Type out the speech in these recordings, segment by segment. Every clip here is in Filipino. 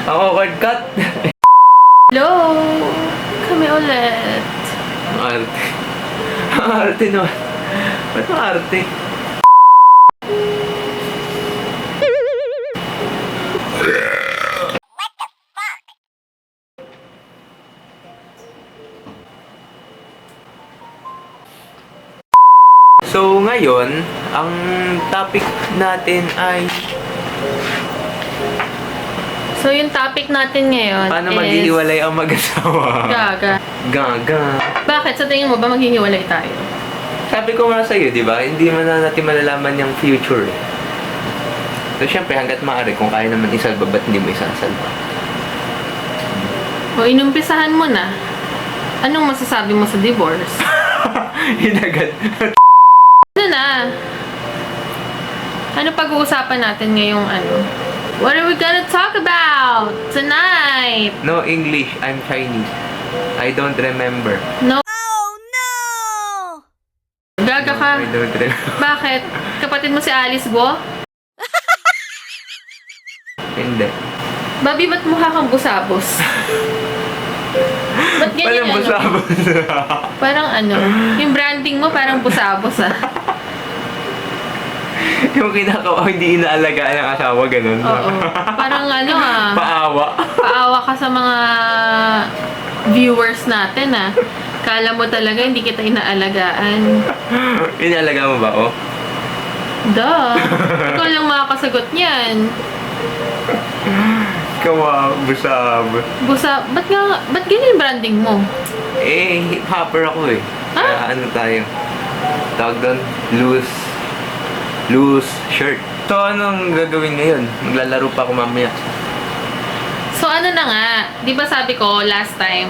Ako, cord cut. Hello! Kami ulit. Ang arte. Ang arte naman. Ba't ang arte? So, ngayon, ang topic natin ay So, yung topic natin ngayon paano is... maghihiwalay ang mag-asawa. Gaga. Gaga. Bakit? Sa tingin mo ba maghihiwalay tayo? Sabi ko nga sa'yo, di ba? Hindi man na natin malalaman yung future. So, syempre, hanggat maaari, kung kaya naman isalba, ba't hindi mo isasalba? O, inumpisahan mo na. Anong masasabi mo sa divorce? Hinagad. Ano na? Ano pag-uusapan natin ngayong ano? What are we gonna talk about tonight? No English, I'm Chinese. I don't remember. No. Oh no! Gaga ka. I don't remember. Bakit? Kapatid mo si Alice Go? Hindi. Babi, ba't mukha kang busabos? Ba't ganyan Walang ano? busabos. Parang ano, yung branding mo parang busabos ah. Yung kinakawa, hindi inaalagaan ng asawa, ganun. Oo. Parang ano ah. Paawa. Paawa ka sa mga viewers natin ah. Kala mo talaga hindi kita inaalagaan. Inaalaga mo ba ako? Duh. Ikaw lang makakasagot niyan. Kawa, busab. Ba't ganyan yung branding mo? Eh, hip-hopper ako eh. Kaya ano tayo? Tawag doon, loose shirt. So, anong gagawin ngayon? Maglalaro pa ako mamaya. So ano na nga, di ba sabi ko last time,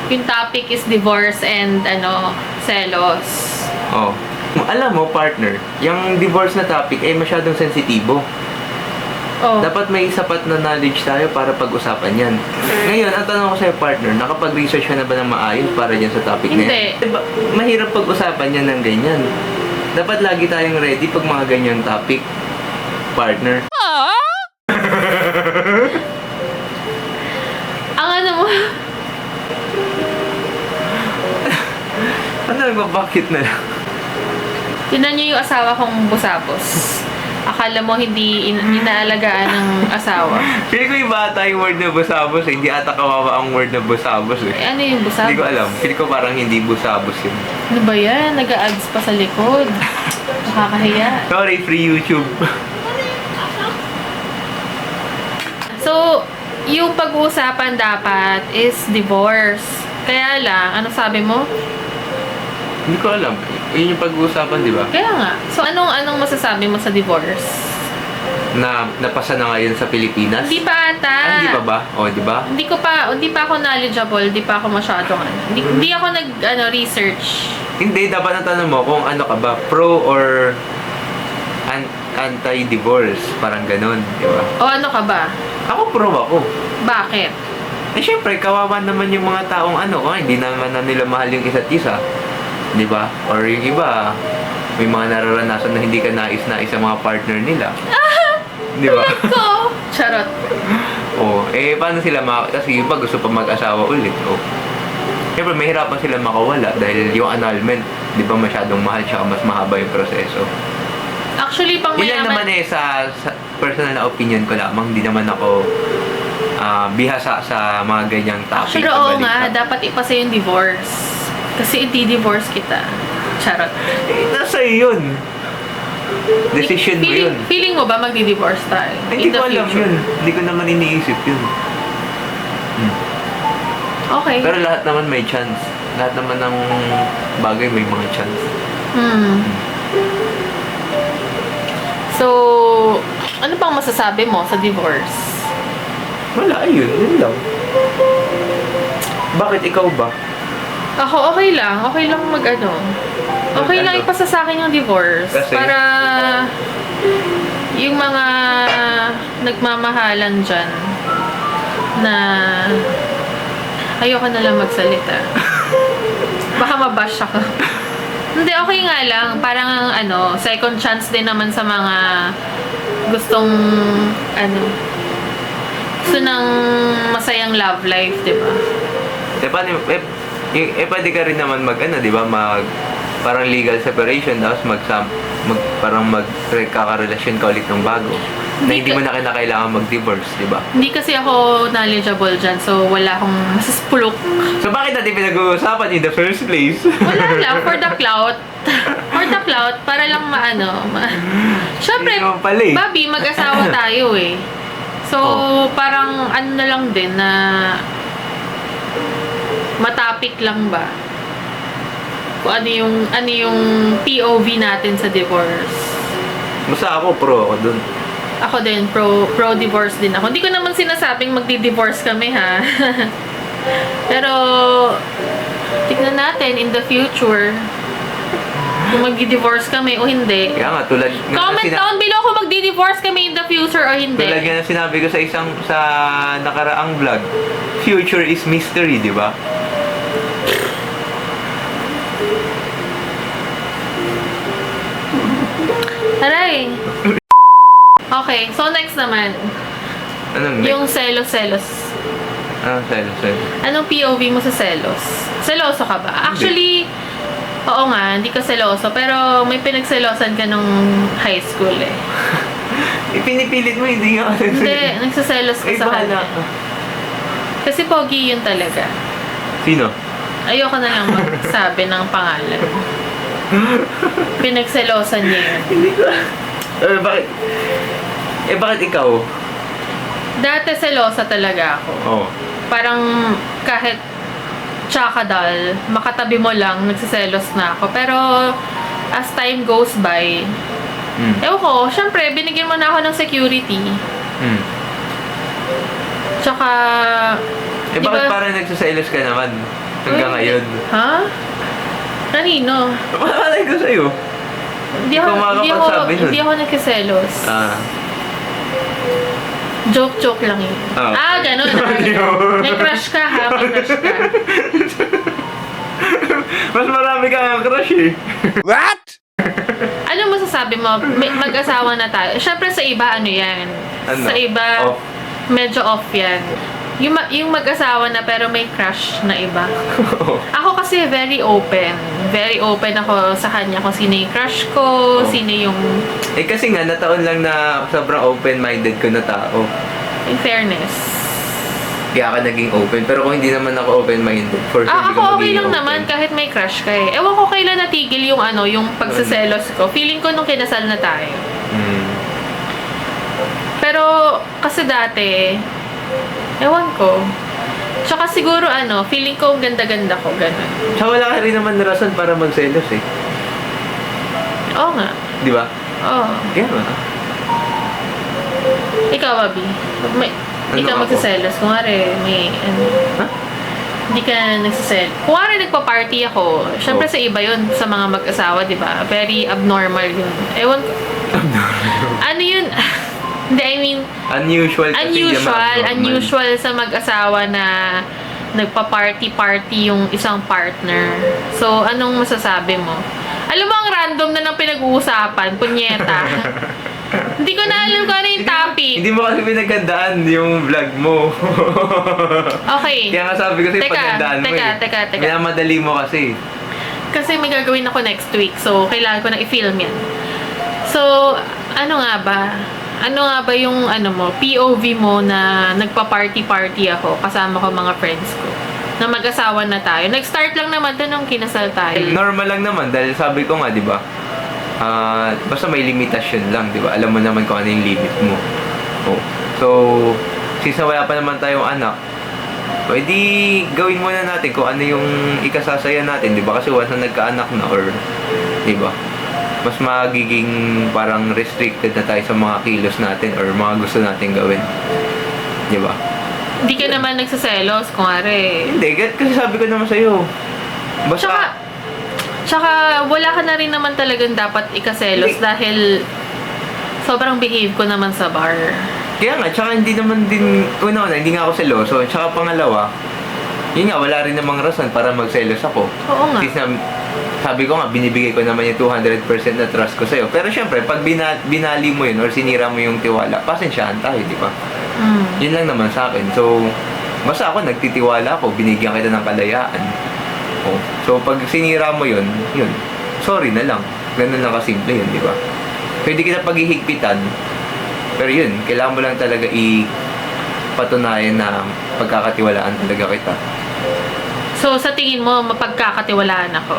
yung topic is divorce and ano, selos. Oh. Alam mo, partner, yung divorce na topic ay masyadong sensitibo. Oh. Dapat may sapat na knowledge tayo para pag-usapan yan. Ngayon, ang tanong ko sa'yo, partner, nakapag-research ka na ba ng maayos para dyan sa topic na yan? Hindi. Diba, mahirap pag-usapan yan ng ganyan. Dapat lagi tayong ready pag mga ganyang topic, partner. Ang ano mo, Ano, bakit na lang? tinan niyo yung asawa kong busabos. Akala mo hindi inaalagaan ng asawa. Pili ko iba ata yung word na busabos eh. Hindi ata kawawa ang word na busabos eh. Eh, ano yung busabos? Hindi ko alam. Pili ko parang hindi busabos yun. Ano ba yan? Nag-a-ads pa sa likod. Nakakahiya. Sorry, free YouTube. So, yung pag-uusapan dapat is divorce. Kaya lang, ano sabi mo? Hindi ko alam. Yun yung pag-uusapan, di ba? Kaya nga. So, anong masasabi mo sa divorce? Na napasa na ngayon sa Pilipinas. Hindi pa ata. Hindi pa ba? O, di ba? Hindi pa ako knowledgeable, hindi pa ako masyadong ano. Hindi ako research. Hindi, dapat ang tanong mo kung ano ka ba, pro or anti-divorce. Parang ganun, di ba? O ano ka ba? Ako pro ako. Bakit? Eh, syempre, kawawa naman yung mga taong hindi naman na nila mahal yung isa't isa. Di ba? Or yung iba, may mga nararanasan na hindi ka nais-nais sa mga partner nila. Di ba? Ko! Charot. Oh, paano sila kasi iba gusto pa mag-asawa ulit. Oh. Siyempre, mahirapan sila makawala dahil yung annulment, di ba masyadong mahal siya, mas mahaba yung proseso. Actually, pang Ilan naman sa personal na opinion ko lamang, hindi naman ako bihasa sa mga ganyang topic. Actually, oo nga, dapat ipasa yung divorce. Kasi i-divorce kita. Charot. Nasa yun. Decision mo yun. Feeling mo ba magdi-divorce tayo? Hindi in the ko alam future? yun. Hindi ko naman iniisip yun. Okay. Pero lahat naman may chance. Lahat naman ng bagay may mga chance. So, ano pang masasabi mo sa divorce? Wala, ayun. Yun lang. Bakit ikaw ba? Ako, okay lang. Okay lang mag-ano. Okay lang Ano? ipasa sa akin yung divorce. Kasi? Para yung mga nagmamahalan dyan na ayoko na lang magsalita. Baka mabash ako. Hindi, okay nga lang. Parang second chance din naman sa mga gustong gusto ng masayang love life, di ba? Pwede ka rin naman di ba, parang legal separation, tapos parang magkakarelasyon ka ulit ng bago. Na hindi mo na kailangan mag-divorce, di ba? Hindi kasi ako knowledgeable dyan, so wala akong masaspulok. So bakit natin pinag-uusapan in the first place? Wala lang, for the clout. For the clout, para lang Siyempre, Hindi naman pala eh. Bobby, mag-asawa tayo eh. So, parang ano na lang din na matapik lang ba? Kung ano yung POV natin sa divorce. Basta ako, pro ako dun. Ako din, pro-divorce din ako. Hindi ko naman sinasabing magdi-divorce kami, ha? Pero, tignan natin in the future kung magdi-divorce kami o hindi. Kaya nga, tulad... Comment down below kung magdi-divorce kami in the future o hindi. Tulad nga na sinabi ko sa nakaraang vlog, future is mystery, di ba? Aray! Okay, so next naman. Anong next? Yung selos-selos. Selos. Anong POV mo sa selos? Seloso ka ba? Actually, oo nga, hindi ka seloso. Pero may pinagselosan ka nung high school eh. Ipinipilit mo, hindi nga kasi. Hindi, nagsaselos ka sa kanya. Kasi pogi yun talaga. Sino? Ayoko na lang magsabi ng pangalan. Pinagselosan niya yun. Hindi ko. Bakit? Bakit ikaw? Dati selosa talaga ako. Oo. Parang kahit tsakadal, makatabi mo lang, nagsiselos na ako. Pero as time goes by, ewan ko, syempre, binigyan mo na ako ng security. Tsaka, bakit parang nagsaselos ka naman hanggang ngayon? Ha? Kanino? Makalay ko sa'yo. Hindi ako nagsiselos. Joke lang yun. Ganun. May crush ka ha? May crush ka. Mas marami kang crush eh. What? Ano masasabi mo? Mag-asawa na tayo. Siyempre sa iba, ano yan? Ano? Sa iba, Off. medyo off yan. Yung mag-asawa na pero may crush na iba. Ako kasi very open. Very open ako sa kanya kung sino yung crush ko, sino yung... Kasi nga, nataon lang na sobrang open-minded ko na tao. In fairness. Kaya ka naging open. Pero kung hindi naman ako open-minded, for sure hindi ka Ako okay magiging lang open. naman kahit may crush ka eh. Ewan ko kailan natigil yung yung pagsaselos ko. Feeling ko nung kinasal na tayo. Pero kasi dati, ewan ko. Tsaka siguro feeling ko ang ganda-ganda ko, ganun. Tsaka wala ka rin naman na rason para magselos eh. Oo nga. Di ba? Oo. Kaya nga. Ikaw, Abi. Hindi ka ako? magsaselos. Kunwari, may Ha? Hindi ka nagsaselos. Kunwari nagpa-party ako. Siyempre sa iba yun, sa mga mag-asawa, di ba? Very abnormal yun. Ewan ko. Ano yun? Hindi, I mean, Unusual unusual sa mag-asawa na nagpa-party-party yung isang partner. So, anong masasabi mo? Alam mo, ang random na ng pinag-uusapan, punyeta. Hindi ko na alam kung ano yung topic. Hindi mo kasi pinagandaan yung vlog mo. Okay. Kaya nga sabi ko sa'yo, pagandaan mo Teka. Minamadali mo kasi. Kasi may gagawin ako next week, so kailangan ko na i-film yan. So, ano nga ba? Ano nga ba yung POV mo na nagpa-party-party ako kasama ko mga friends ko? Na mag-asawa na tayo. Nag-start lang naman to nung kinasal tayo. Normal lang naman dahil sabi ko nga, di ba? Basta may limitasyon lang, di ba? Alam mo naman kung ano yung limit mo. So, since wala pa naman tayong anak, pwede gawin muna natin kung ano yung ikasasaya natin, di ba? Kasi once na nagkaanak na or, di ba? Mas magiging parang restricted na tayo sa mga kilos natin or mga gusto natin gawin. Di ba? Hindi ka naman nagsaselos, kunwari. Hindi, kasi sabi ko naman sa'yo. Basta... Tsaka, wala ka na rin naman talagang dapat ikaselos dahil sobrang behave ko naman sa bar. Kaya nga, tsaka hindi naman din, una-una, hindi nga ako seloso. Tsaka pangalawa, yun nga, wala rin namang rason para magselos ako. Oo nga. Since sabi ko nga, binibigay ko naman yung 200% na trust ko sa'yo. Pero syempre, pag binali mo yun or sinira mo yung tiwala, pasensyahan tayo, di ba? Yun lang naman sa akin. So, basta ako, nagtitiwala ako, binigyan kita ng kalayaan. Oh. So, pag sinira mo yun, sorry na lang. Ganun lang kasimple yun, di ba? Pwede kita paghihigpitan, pero yun, kailangan mo lang talaga patunayan na pagkakatiwalaan talaga kita. So, sa tingin mo, mapagkakatiwalaan ako?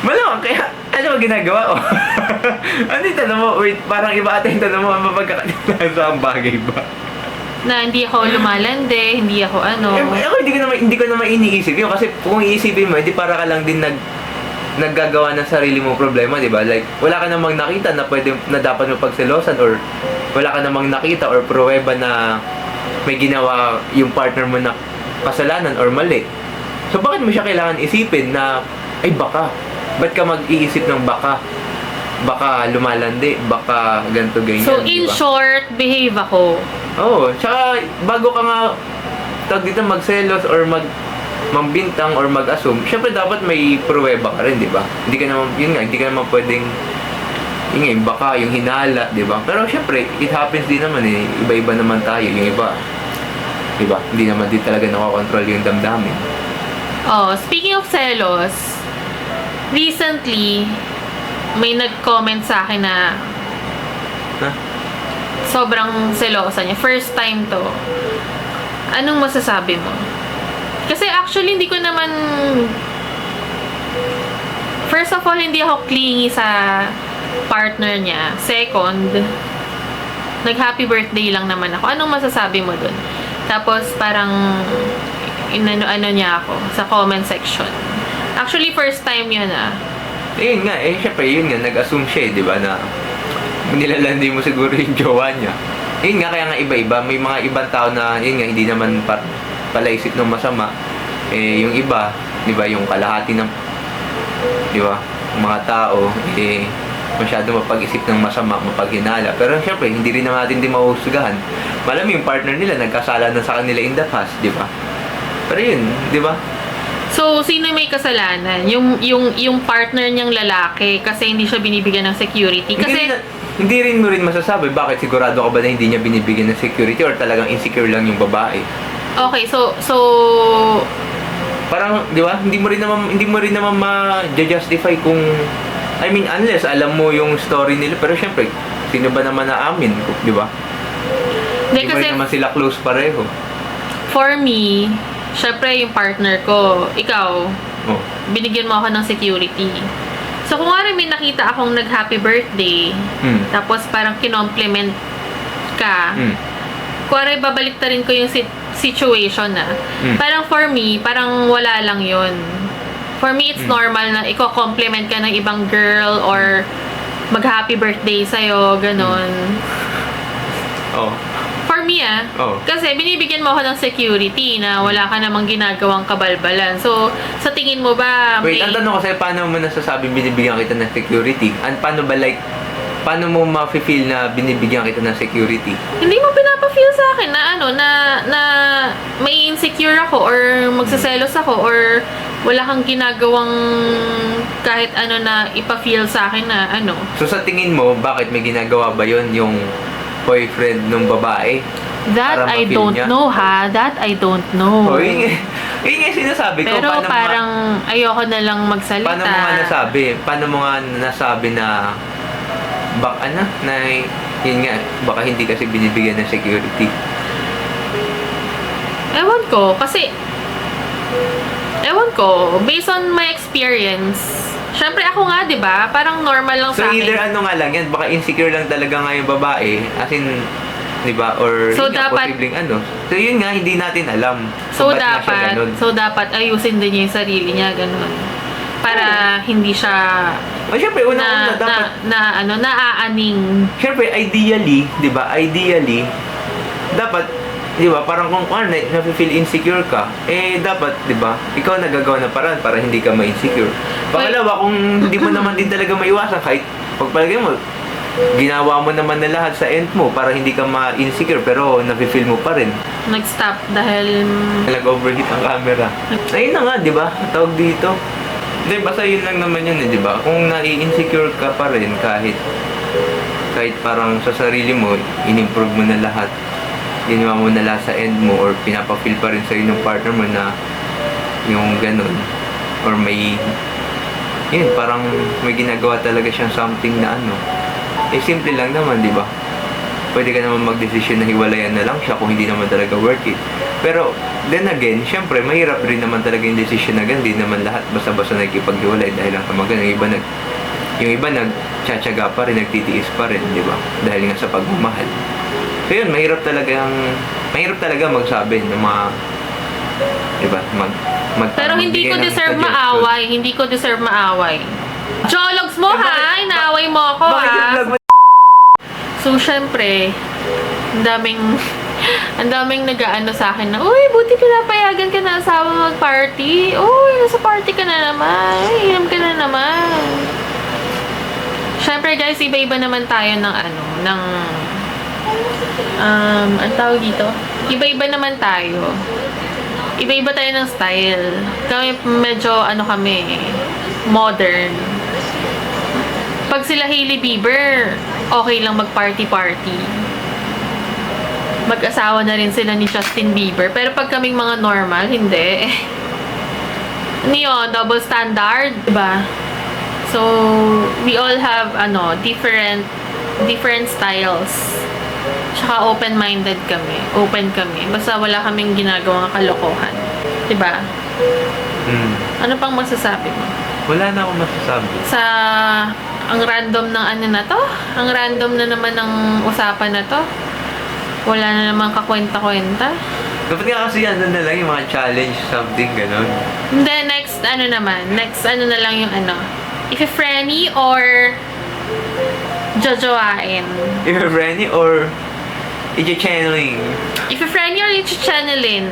Malamang, kaya ano ba ginagawa ko? Ano yung tanong mo? Wait, parang iba ata yung tanong mo, mapagkakatiwalaan sa ang bagay ba? Na hindi ako lumalande, hindi ako ano. Ako hindi ko naman iniisip yun kasi kung iisipin mo, hindi para ka lang din naggagawa ng sarili mo problema, di ba? Like, wala ka namang nakita na dapat mo pagselosan or wala ka namang nakita or pruweba na may ginawa yung partner mo na kasalanan or mali. So, bakit mo siya kailangan isipin na, ay baka, ba't ka mag-iisip ng baka? Baka lumalandi, baka ganito, ganyan. So, in diba? short, behave ako. Oo, tsaka bago ka nga tawag dito magselos or mambintang or mag-assume, syempre dapat may pruweba ka rin, di ba? Hindi ka naman pwedeng baka yung hinala, di ba? Pero syempre, it happens din naman eh. Iba-iba naman tayo. Yung iba, di ba? Hindi naman din talaga nakakontrol yung damdamin. Oh, speaking of selos, recently, may nag-comment sa akin na sobrang selosa niya. First time to. Anong masasabi mo? Kasi actually, hindi ko naman... First of all, hindi ako clingy sa partner niya. Second, nag-happy birthday lang naman ako. Anong masasabi mo dun? Tapos, parang inano niya ako sa comment section. Actually, first time yun Yun nga, syempre, yun nga, nag-assume siya, di ba, na nilalandi mo siguro yung jowa niya. Yun nga, kaya nga iba-iba. May mga ibang tao na, yun nga, hindi naman palaisip ng masama. Yung iba, di ba, yung kalahati ng, di ba, mga tao, masyado mapag-isip ng masama, mapaghinala. Pero syempre, hindi rin naman natin mahuhusgahan. Malam yung partner nila, nagkasala na sa kanila in the past, di ba? Pero yun, di ba? So, sino may kasalanan? Yung partner niyang lalaki kasi hindi siya binibigyan ng security. Kasi hindi rin mo rin masasabi bakit sigurado ka ba na hindi niya binibigyan ng security or talagang insecure lang yung babae. okay, so Parang, di ba? Hindi mo rin naman ma-justify kung unless alam mo yung story nila, pero syempre, sino ba naman na-amin, di ba? Hindi mo rin naman sila close pareho. For me, syempre yung partner ko, ikaw, binigyan mo ako ng security. So, kung nga may nakita akong nag-happy birthday, tapos parang kinompliment ka, kuwari babalik ta rin ko yung situation parang for me, parang wala lang yun. For me, it's normal na i-compliment ka ng ibang girl or mag-happy birthday sa'yo, ganon. For me, kasi binibigyan mo ako ng security na wala ka namang ginagawang kabalbalan. So, sa tingin mo ba... Wait, ang tanong ko sa'yo, paano mo nasasabing binibigyan kita ng security? Paano mo ma-feel na binibigyan kita ng security? Hindi mo pinapa-feel sa akin na na may insecure ako or magsaselos ako or wala kang ginagawang kahit ano na ipa-feel sa akin na ano. So, sa tingin mo, bakit may ginagawa ba yon yung boyfriend ng babae? That I don't know, ha? That I don't know. Yun nga sinasabi ko. Pero parang ayoko na lang magsalita. Paano mo nga nasabi na yun nga, baka hindi kasi binibigyan ng security? Ewan ko, based on my experience, syempre ako nga, di ba? Parang normal lang sa akin. So either ano nga lang yan, baka insecure lang talaga nga yung babae, as in, di ba? Or so, posibleng ano. So yun nga, hindi natin alam. So dapat ayusin din niya yung sarili niya, ganun. Para hindi siya syempre, una dapat naaaning. Syempre, ideally, di ba? Dapat, di ba, parang kung na-feel insecure ka, dapat, di ba, ikaw nagagawa ng paraan para hindi ka ma-insecure. Pangalawa, kung hindi mo naman din talaga maiwasan, kahit pagpalagay mo, ginawa mo naman na lahat sa end mo para hindi ka ma-insecure, pero na-feel mo pa rin. Nag-stop dahil... Nag-overheat ang camera. Ayun na nga, di ba? Tawag dito. Hindi, basta yun lang naman yun, di ba? Kung nai-insecure ka pa rin kahit kahit parang sa sarili mo, in-improve mo na lahat, ginawa mo na lahat sa end mo, or pinapa-feel pa rin sa'yo ng partner mo na yung ganun, or may, yun, parang may ginagawa talaga siyang something na ano, simple lang naman, di ba? Pwede ka naman mag-desisyon na hiwalayan na lang siya kung hindi naman talaga worth it. Pero, then again, syempre, mahirap rin naman talaga yung decision na ganun. Di naman lahat basta-basta nagkipaghiwalay dahil lang sa mga ganun. Yung iba nagtsatsaga pa rin, nagtitiis pa rin, di ba? Dahil nga sa pagmamahal. So yun, mahirap talaga magsabi ng mga, di ba? Pero hindi ko magbigay ng deserve suggestion. maaway. Hindi ko deserve maaway. Jologs mo, ha? Inaaway mo ako, Bakit yung ha? vlog mo? So, syempre, ang daming nag-aano sa akin na, uy, buti pinapayagan ka na asawa mag-party. Uy, nasa party ka na naman. Uy, inom ka na naman. Syempre, guys, iba-iba naman tayo ng ang tawag dito? Iba-iba naman tayo. Iba-iba tayo ng style. Kami medyo, kami, modern. Pag sila Hailey Bieber, okay lang mag-party-party. Mag-asawa na rin sila ni Justin Bieber. Pero pag kaming mga normal, hindi. Ano yun? Double standard, diba? So, we all have, different styles. Tsaka open-minded kami. Open kami. Basta wala kaming ginagawang kalokohan. Diba? Ano pang masasabi mo? Wala na akong masasabi. Ang random ng na to? Ang random na naman ng usapan na to? Wala na naman kakwenta-kwenta? Dapat nga kasi ano na lang yung mga challenge, something ganon. Hindi, next na lang yung Ife-friendly or jojoain? If-friendly or i-channeling? Ife-friendly or i-channelin?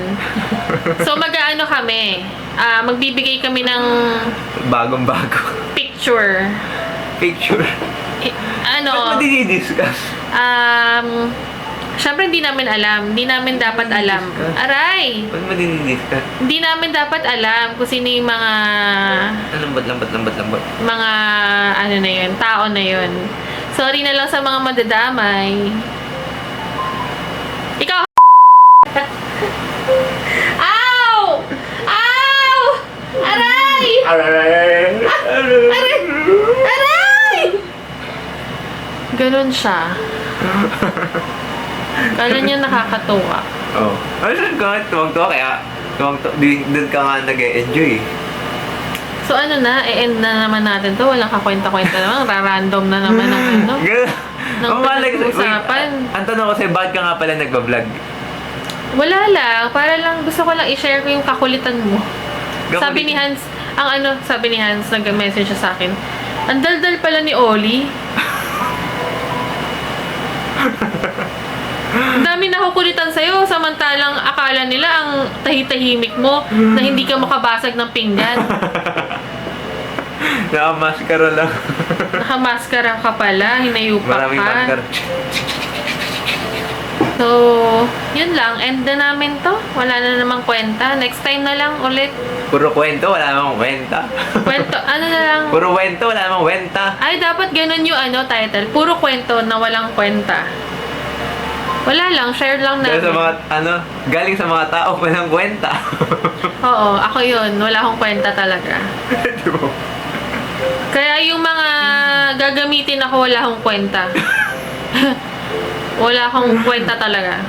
So, kami. Magbibigay kami ng Bagong-bago. picture. Picture. Ba't mo dinidiscuss? Syempre, hindi namin alam. Hindi namin dapat alam. Aray! Ba't mo dinidiscuss? Hindi namin dapat alam kung sino yung mga Lambat. tao na yun. Sorry na lang sa mga madadamay. Ikaw! Ow! Ow! Aray! Aray! Aray! Ganon siya. Kala niya nakakatuwa. Oh. Ano ka? Tuwag-tuwa kaya doon ka nga nag-e-enjoy. So e-end na naman natin to. Walang kakwenta-kwenta naman. Random na naman ang ng pinag-uusapan. Ang tanong ko sa'yo, bakit ka nga pala nagbablog? Wala lang. Para lang, gusto ko lang i-share ko yung kakulitan mo. Sabi ni Hans, nag-message siya sa akin, ang daldal pala ni Oli. Ang dami nakukulitan sa'yo, samantalang akala nila ang tahi-tahimik mo na hindi ka makabasag ng pinggan. Nakamaskara lang. Nakamaskara ka pala, hinayupak Maraming ka. maskara. So, yun lang. End na namin to. Wala na namang kwenta. Next time na lang ulit. Puro kwento, wala namang kwenta. Kwento, na lang. Puro kwento, wala namang kwenta. Ay, dapat ganun yung title. Puro kwento na walang kwenta. Wala lang, share lang Dahil namin. sa mga, galing sa mga tao, walang kwenta. Oo, ako yun. Wala akong kwenta talaga. Di ba? Kaya yung mga gagamitin ako, wala akong kwenta. Wala akong kwenta talaga.